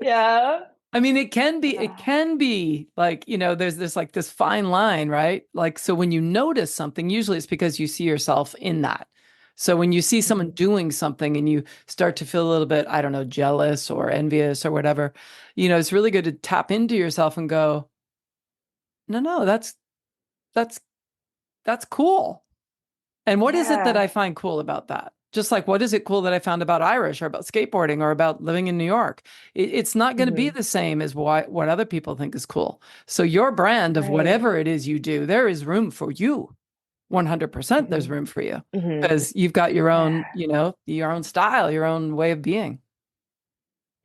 Yeah. I mean, it can be like, there's this fine line, right? Like, so when you notice something, usually it's because you see yourself in that. So when you see someone Mhm. doing something and you start to feel a little bit, I don't know, jealous or envious or whatever, it's really good to tap into yourself and go, no, no, that's that's cool. And what is it that Yeah. I find cool about that? Just like, what is it cool that I found about Irish or about skateboarding or about living in New York? It's not going to be Hmm. the same as what other people think is cool. So your brand of Right. whatever it is you do, there is room for you. 100% there's Hmm. room for you Hmm. because you've got your own, Yeah. your own style, your own way of being.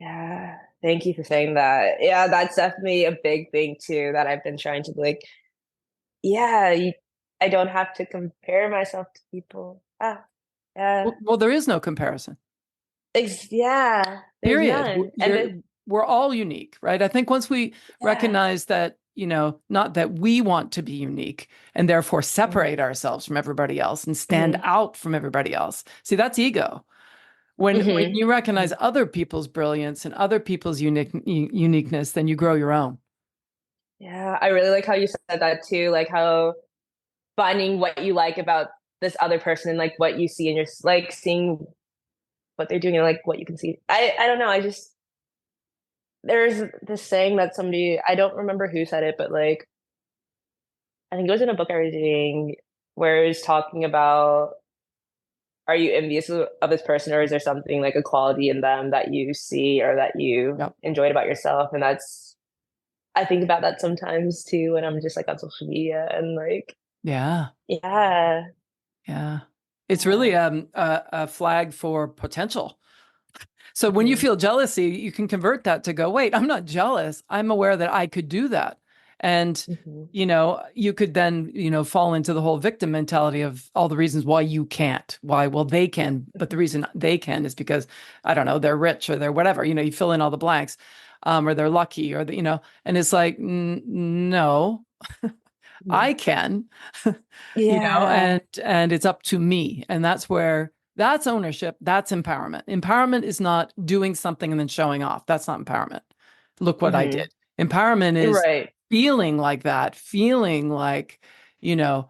Yeah. Thank you for saying that. Yeah, that's definitely a big thing too that I've been trying to like, yeah, I don't have to compare myself to people. Yeah. Well, there is no comparison. Yeah, there's Period. none. And it, We're all unique, right? I think once we yeah. recognize that, not that we want to be unique and therefore Hmm. separate ourselves from everybody else and stand Hmm. out from everybody else. See, that's ego. When Hmm. you recognize other people's brilliance and other people's uniqueness, then you grow your own. Yeah, I really like how you said that too, like how finding what you like about this other person and like what you see in your like seeing what they're doing and like what you can see. I don't know. I just there's this saying that somebody I don't remember who said it, but like I think it was in a book I was reading where it was talking about are you envious of this person or is there something like a quality in them that you see or that you Yep. enjoyed about yourself? And that's I think about that sometimes too when I'm just like on social media and like Yeah. yeah, Yeah. It's really yeah. a flag for potential. So when you Hmm. feel jealousy, you can convert that to go, wait, I'm not jealous. I'm aware that I could do that. And, Hmm. you could then, fall into the whole victim mentality of all the reasons why you can't. Why? Well, they can, but the reason they can is because, I don't know, they're rich or they're whatever, you fill in all the blanks, or they're lucky or, and it's like, no, Hmm. I can, Yeah. and it's up to me. And that's ownership. That's empowerment. Empowerment is not doing something and then showing off. That's not empowerment. Look what I Hmm. did. Empowerment is Right. feeling like that, feeling like, you know,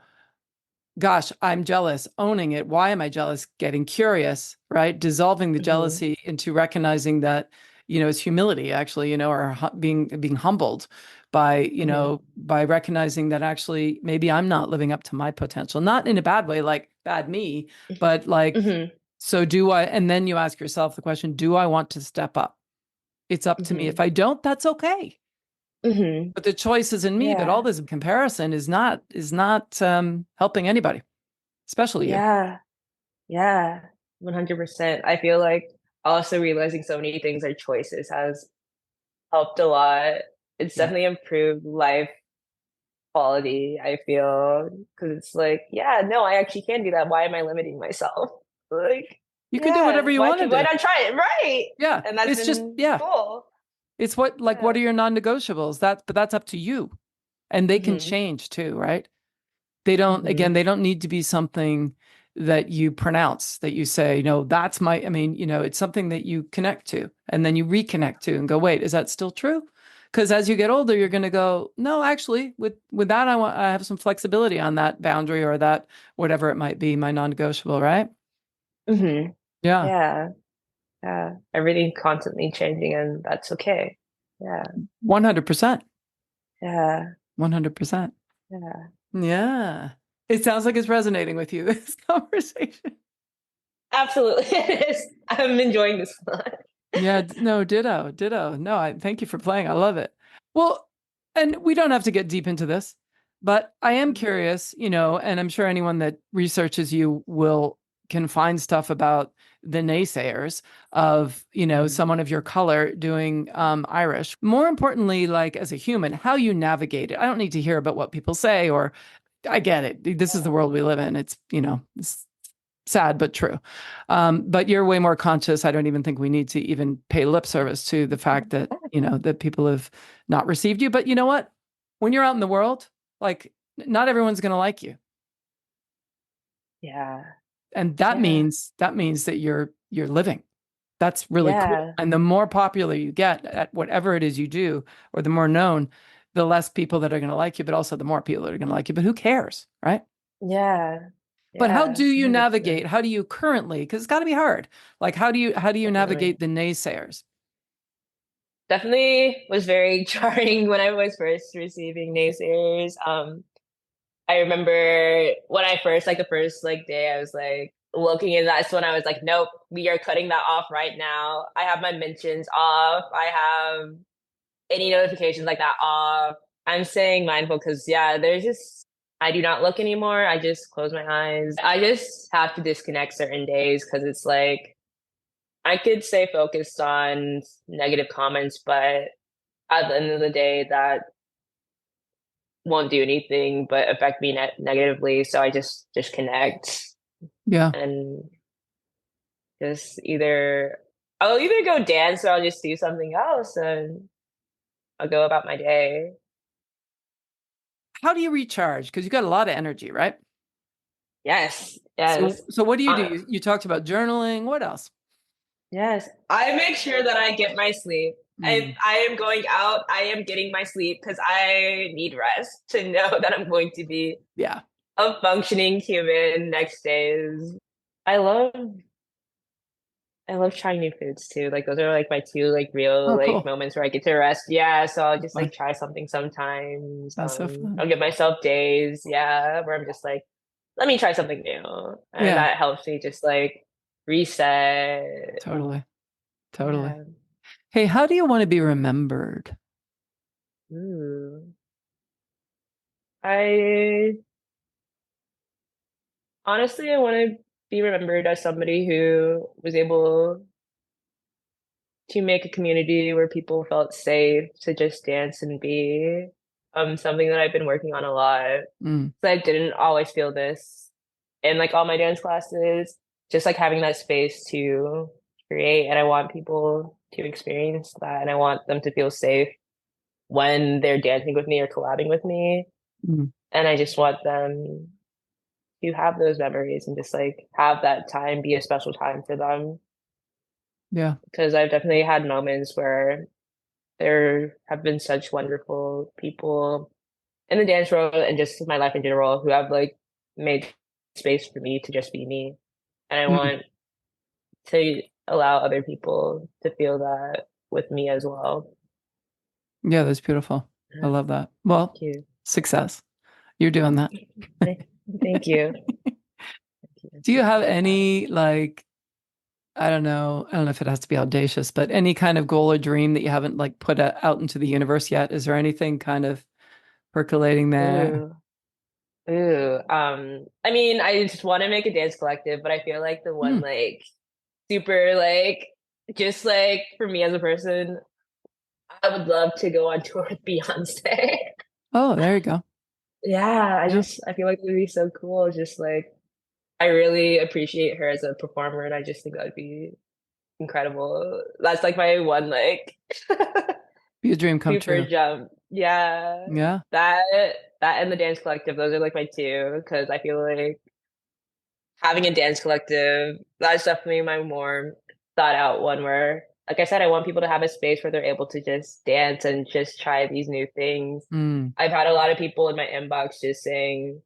gosh, I'm jealous, owning it. Why am I jealous? Getting curious, right? Dissolving the Hmm. jealousy into recognizing that, it's humility actually, or being humbled by, Hmm. by recognizing that actually maybe I'm not living up to my potential, not in a bad way, like bad me, but like, Hmm. so do I, and then you ask yourself the question, do I want to step up? It's up to me. Hmm. If I don't, that's okay. Hmm. But the choice is in me, but all Yeah. this comparison is not helping anybody, especially you. Yeah. Yeah. 100%. I feel like also realizing so many things are choices has helped a lot. It's Yeah. definitely improved life quality, I feel, because it's like, yeah, no, I actually can do that. Why am I limiting myself? Like, You can do whatever yeah, you want to why do. not try it? Right. Yeah. And that's It's just, been yeah. cool. It's what Yeah. are your non-negotiables? But that's up to you. And they can Hmm. change too, right? Again, Hmm. they don't need to be something that you pronounce, that you say, no, that's I mean, it's something that you connect to and then you reconnect to and go, wait, is that still true? Because as you get older, you're going to go, no, actually, with that, I have some flexibility on that boundary or that whatever it might be, my non-negotiable, right? Hmm. Yeah, Yeah. Yeah. Everything constantly changing and that's okay. Yeah. 100%. Yeah. 100%. Yeah. Yeah. It sounds like it's resonating with you, this conversation. Absolutely, it is. I'm enjoying this one. Yeah, no, ditto, ditto. No, I thank you for playing. I love it. Well, and we don't have to get deep into this, but I am curious, and I'm sure anyone that researches you will can find stuff about the naysayers of, Mhm. someone of your color doing Irish. More importantly, like as a human, how you navigate it. I don't need to hear about what people say, or I get it. This is the world we live in. It's sad but true. But you're way more conscious. I don't even think we need to even pay lip service to the fact that that people have not received you. But you know what? When you're out in the world, like not everyone's going to like you, Yeah, and that yeah, means that you're living. That's really cool. yeah, And the more popular you get at whatever it is you do, or the more known, the less people that are going to like you, but also the more people that are going to like you. But who cares, right? yeah, But how yeah, do you 100%. navigate? How do you currently? Because it's got to be hard. Like how do you Definitely. navigate the naysayers? Definitely was very jarring when I was first receiving naysayers. I remember when I first, like the first like day, I was like looking, and that's when I was like, nope, we are cutting that off right now. I have my mentions off. I have any notifications like that off. I'm staying mindful because yeah, there's just I do not look anymore. I just close my eyes. I just have to disconnect certain days because it's like I could stay focused on negative comments, but at the end of the day, that won't do anything but affect me negatively. So I just connect Yeah, and just I'll either go dance or I'll just do something else and I'll go about my day. how do you recharge? Because you got a lot of energy, right? Yes, So yes. so what do you do? Uh, You talked about journaling. What else? yes. I make sure that I get my sleep. If Mm, I am going out, I am getting my sleep because I need rest to know that I'm going to be yeah. a functioning human next days. I love I love trying new foods too. Like those are like my two like real Oh, like cool. moments where I get to rest. Yeah, so I'll just Fun. like try something sometimes. That's so fun. I'll give myself days, yeah, where I'm just like, let me try something new. And Yeah, that helps me just like reset. totally. Totally. Yeah. Hey, how do you want to be remembered? Ooh. I honestly I want to be remembered as somebody who was able to make a community where people felt safe to just dance and be something that I've been working on a lot. Mm, So I didn't always feel this in like all my dance classes, just like having that space to create. And I want people to experience that and I want them to feel safe when they're dancing with me or collabing with me. mm, And I just want them to have those memories and just like have that time be a special time for them. yeah. Because I've definitely had moments where there have been such wonderful people in the dance world and just my life in general who have like made space for me to just be me. And I Mm, want to allow other people to feel that with me as well. yeah, that's beautiful. I Yeah, love that. Well, thank you. success. You're doing that. Thank you. Do you have Appreciate that. any like I don't know if it has to be audacious, but any kind of goal or dream that you haven't like put out into the universe yet? Is there anything kind of percolating there? Ooh. Ooh. I mean, I just want to make a dance collective, but I feel like the one Hmm. like super like just like for me as a person, I would love to go on tour with Beyonce. Oh, there you go. Yeah, Yeah. I feel like it would be so cool. Just like I really appreciate her as a performer, and I just think that would be incredible. That's like my one like Be a dream come super true. jump. Yeah, Yeah. that that and the dance collective. Those are like my two because I feel like having a dance collective, that's definitely my more thought out one where, like I said, I want people to have a space where they're able to just dance and just try these new things. Mm, I've had a lot of people in my inbox just saying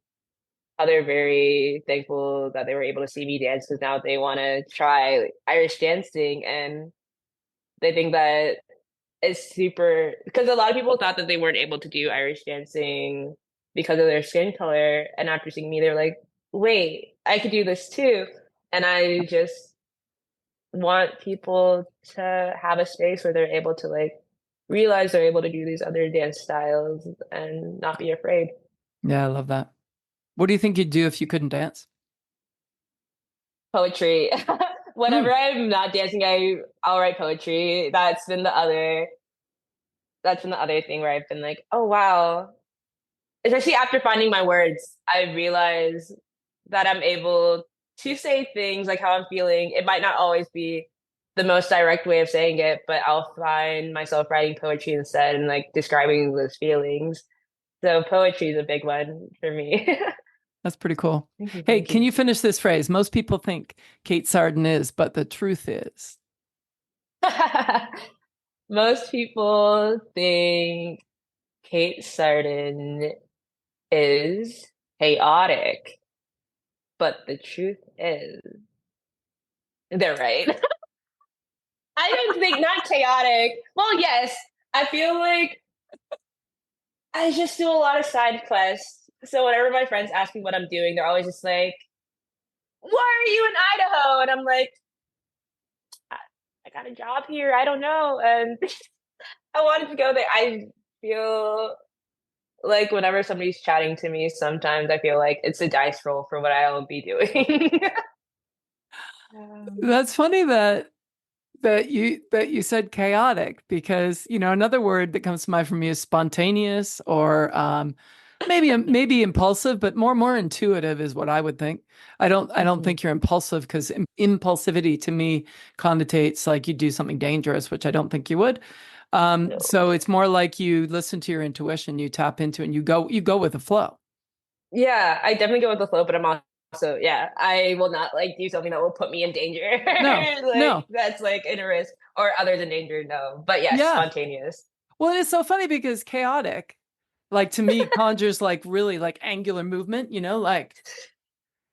how they're very thankful that they were able to see me dance because now they want to try like, Irish dancing and they think that it's super because a lot of people thought that they weren't able to do Irish dancing because of their skin color. And after seeing me, they're like, wait, I could do this too. And I just want people to have a space where they're able to like realize they're able to do these other dance styles and not be afraid. Yeah, I love that. What do you think you'd do if you couldn't dance? Poetry. Hmm. Whenever I'm not dancing, I'll write poetry. That's been the other thing where I've been like, oh wow. Especially after finding my words, I realize that I'm able to say things like how I'm feeling. It might not always be the most direct way of saying it, but I'll find myself writing poetry instead and like describing those feelings. So poetry is a big one for me. That's pretty cool. Thank you, Hey, thank can you. you finish this phrase? Most people think Kate Sardin is, but the truth is. Most people think Kate Sardin is chaotic, but the truth is, they're right. I don't think not chaotic. Well, yes, I feel like I just do a lot of side quests. So whenever my friends ask me what I'm doing, they're always just like, "Why are you in Idaho?" And I'm like, "I, I got a job here. I don't know." And I wanted to go there. I feel like whenever somebody's chatting to me, sometimes I feel like it's a dice roll for what I'll be doing. um, That's funny that you said chaotic because another word that comes to mind for me is spontaneous or maybe impulsive, but more intuitive is what I would think. I don't mhm. think you're impulsive because impulsivity to me connotates like you do something dangerous, which I don't think you would. No. So it's more like you listen to your intuition, you tap into it, and you go with the flow. Yeah, I definitely go with the flow, but I'm also, yeah, I will not like do something that will put me in danger. No, Like no, that's like in a risk or other than danger, no. But yes, yeah. spontaneous. Well, it's so funny because chaotic, like to me, conjures like really like angular movement, like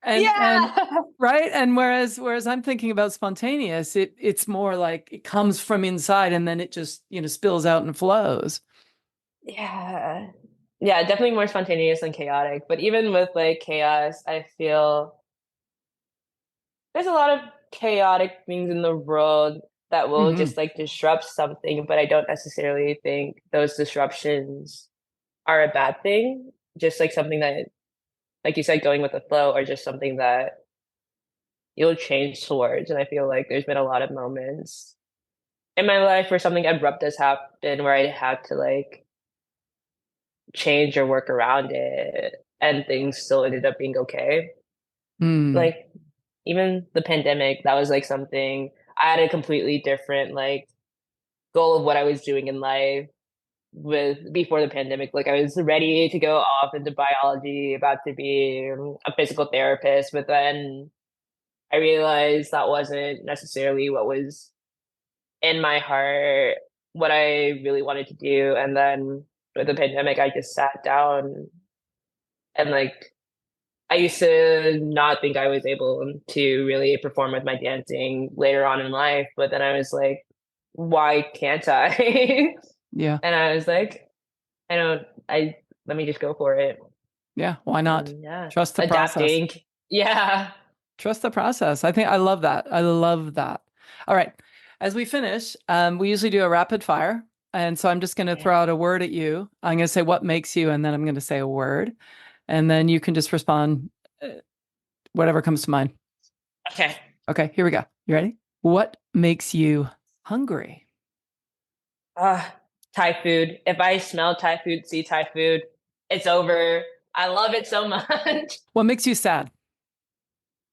and Yeah. right. And whereas I'm thinking about spontaneous, it's more like it comes from inside and then it just, spills out and flows. Yeah. Yeah, definitely more spontaneous than chaotic. But even with like chaos, I feel there's a lot of chaotic things in the world that will Hmm. just like disrupt something, but I don't necessarily think those disruptions are a bad thing. Just like something that, like you said, going with the flow, or just something that you'll change towards. And I feel like there's been a lot of moments in my life where something abrupt has happened where I had to like change or work around it, and things still ended up being okay. Mm. Like even the pandemic, that was like something I had a completely different like goal of what I was doing in life with before the pandemic. Like I was ready to go off into biology, about to be a physical therapist, but then I realized that wasn't necessarily what was in my heart, what I really wanted to do. And then with the pandemic, I just sat down and like I used to not think I was able to really perform with my dancing later on in life, but then I was like, why can't I? Yeah. And I was like, I don't, I let me just go for it. Yeah. Why not? And yeah, Trust the process. adapting. Yeah. Trust the process. I think I love that. I love that. All right. As we finish, we usually do a rapid fire. And so I'm just going to Okay. throw out a word at you. I'm going to say what makes you, and then I'm going to say a word. And then you can just respond whatever comes to mind. Okay. Okay, here we go. You ready? What makes you hungry? Uh, Thai food. If I smell Thai food, see Thai food, it's over. I love it so much. What makes you sad?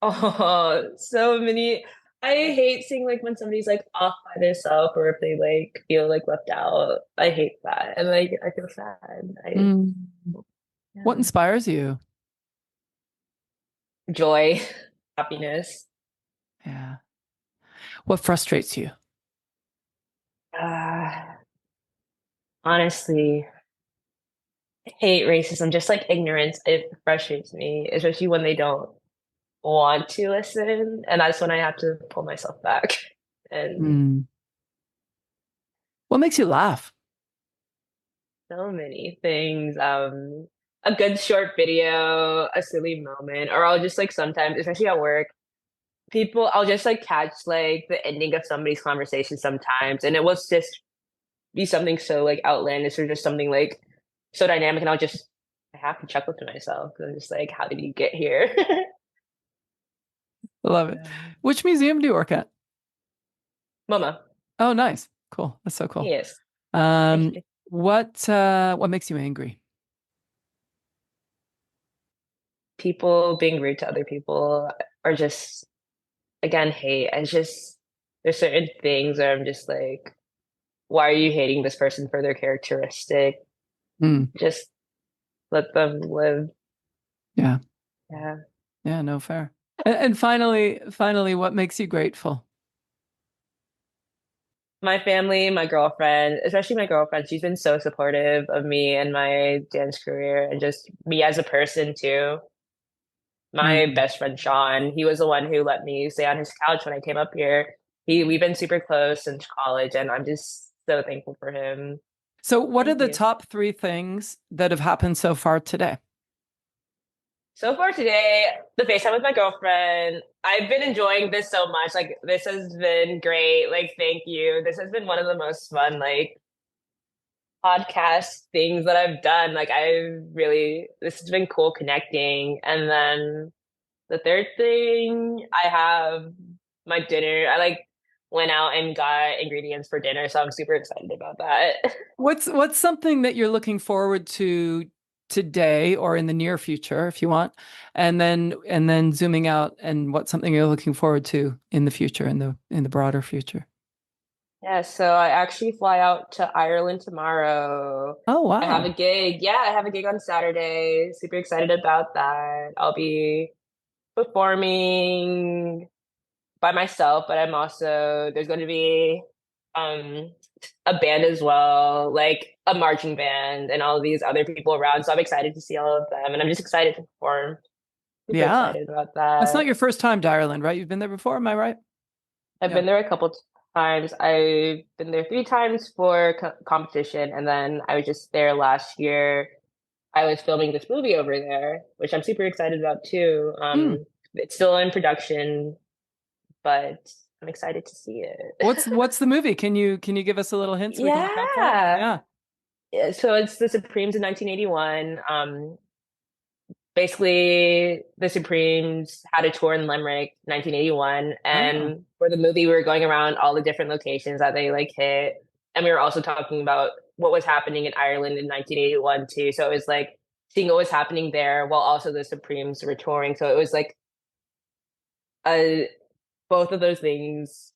Oh, so many. I hate seeing like when somebody's like off by themselves or if they like feel like left out. I hate that. And like I feel sad. I Mm. What yeah. inspires you? Joy, happiness. Yeah. What frustrates you? Uh honestly, I hate racism, just like ignorance. It frustrates me, especially when they don't want to listen. And that's when I have to pull myself back. And Mm. What makes you laugh? so many things. a good short video, a silly moment, or I'll just like sometimes, especially at work, I'll just like catch like the ending of somebody's conversation sometimes, and it will just be something so like outlandish or just something like so dynamic, and I have to chuckle to myself because I'm just like, how did you get here? I love it. Yeah. Which museum do you work at? Mama, Oh, nice. Cool. That's so cool. yes. Um, what makes you angry? People being rude to other people or just again hate. I just there's certain things where I'm just like, why are you hating this person for their characteristic? Mm, Just let them live. yeah. Yeah. Yeah, no, fair. And finally, what makes you grateful? My family, my girlfriend, especially my girlfriend, she's been so supportive of me and my dance career and just me as a person too. My Mm. best friend Sean, he was the one who let me stay on his couch when I came up here. We've been super close since college, and I'm just so thankful for him. So, what are Thank the you. top three things that have happened so far today? So far today, the FaceTime with my girlfriend. I've been enjoying this so much. Like this has been great. Like thank you. This has been one of the most fun like podcast things that I've done. Like this has been cool connecting. And then the third thing, I have my dinner. I like went out and got ingredients for dinner, so I'm super excited about that. What's something that you're looking forward to today or in the near future, if you want, and then zooming out, and what's something you're looking forward to in the future, in the broader future? Yeah, so I actually fly out to Ireland tomorrow. Oh, I have a wow. gig. Yeah, I have a gig on Saturday. Super excited about that. I'll be performing by myself, but there's going to be um a band as well, like a marching band and all of these other people around. So I'm excited to see all of them and I'm just excited to perform. Super Yeah. excited about That's not that. your first time to Ireland, right? You've been there before, am I right? I've Yeah. been there a couple times. I've been there three times for competition, and then I was just there last year. I was filming this movie over there, which I'm super excited about too. Hmm. It's still in production, but I'm excited to see it. What's the movie? Can you give us a little hint so we can look out for it? Yeah. Yeah. Yeah, so it's the Supremes in 1981. Basically, the Supremes had a tour in Limerick, 1981, Oh. and for the movie, we were going around all the different locations that they like hit, and we were also talking about what was happening in Ireland in 1981 too. So it was like seeing what was happening there while also the Supremes were touring. So it was like uh, both of those things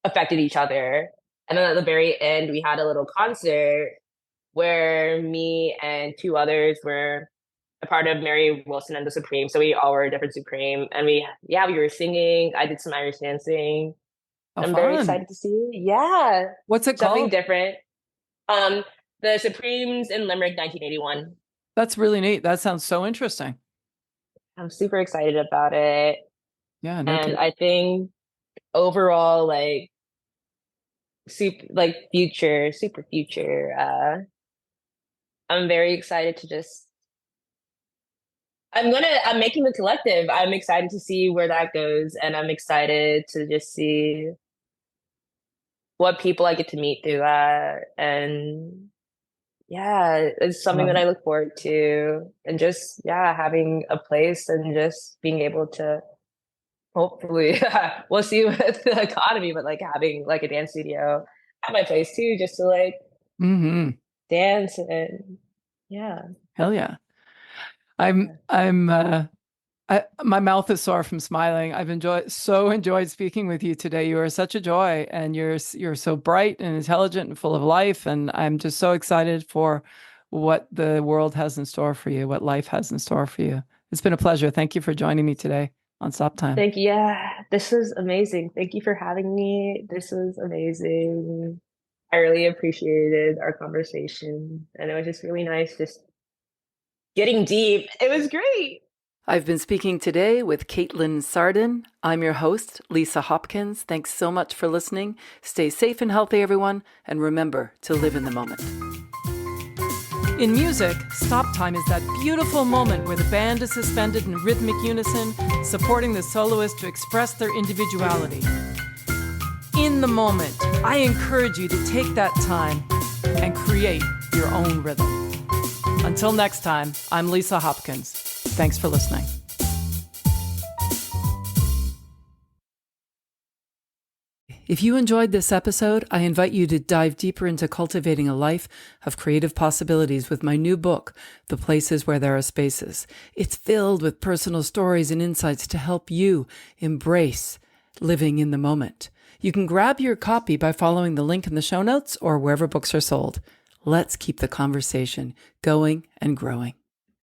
affected each other. And then at the very end, we had a little concert where me and two others were a part of Mary Wilson and the Supreme. So we all were a different Supreme. And we were singing. I did some Irish dancing. Oh, I'm very fun. excited to see it. Yeah. What's it Something called? different. Um, the Supremes in Limerick, 1981. That's really neat. That sounds so interesting. I'm super excited about it. Yeah, no And kidding. I think overall, super future, I'm very excited to just I'm making the collective. I'm excited to see where that goes, and I'm excited to just see what people I get to meet through that. And yeah, it's something Love that it. I look forward to. And just, yeah, having a place and just being able to hopefully, we'll see with the economy, but like having like a dance studio at my place too, just to like Mm-hmm. dance and yeah. Hell yeah. My mouth is sore from smiling. I've enjoyed speaking with you today. You are such a joy, and you're so bright and intelligent and full of life. And I'm just so excited for what the world has in store for you, what life has in store for you. It's been a pleasure. Thank you for joining me today on Stop Time. Thank you. Yeah, this was amazing. Thank you for having me. This was amazing. I really appreciated our conversation, and it was just really nice just getting deep. It was great. I've been speaking today with Caitlin Sardin. I'm your host, Lisa Hopkins. Thanks so much for listening. Stay safe and healthy, everyone, and remember to live in the moment. In music, stop time is that beautiful moment where the band is suspended in rhythmic unison, supporting the soloist to express their individuality. In the moment, I encourage you to take that time and create your own rhythm. Until next time, I'm Lisa Hopkins. Thanks for listening. If you enjoyed this episode, I invite you to dive deeper into cultivating a life of creative possibilities with my new book, The Places Where There Are Spaces. It's filled with personal stories and insights to help you embrace living in the moment. You can grab your copy by following the link in the show notes or wherever books are sold. Let's keep the conversation going and growing.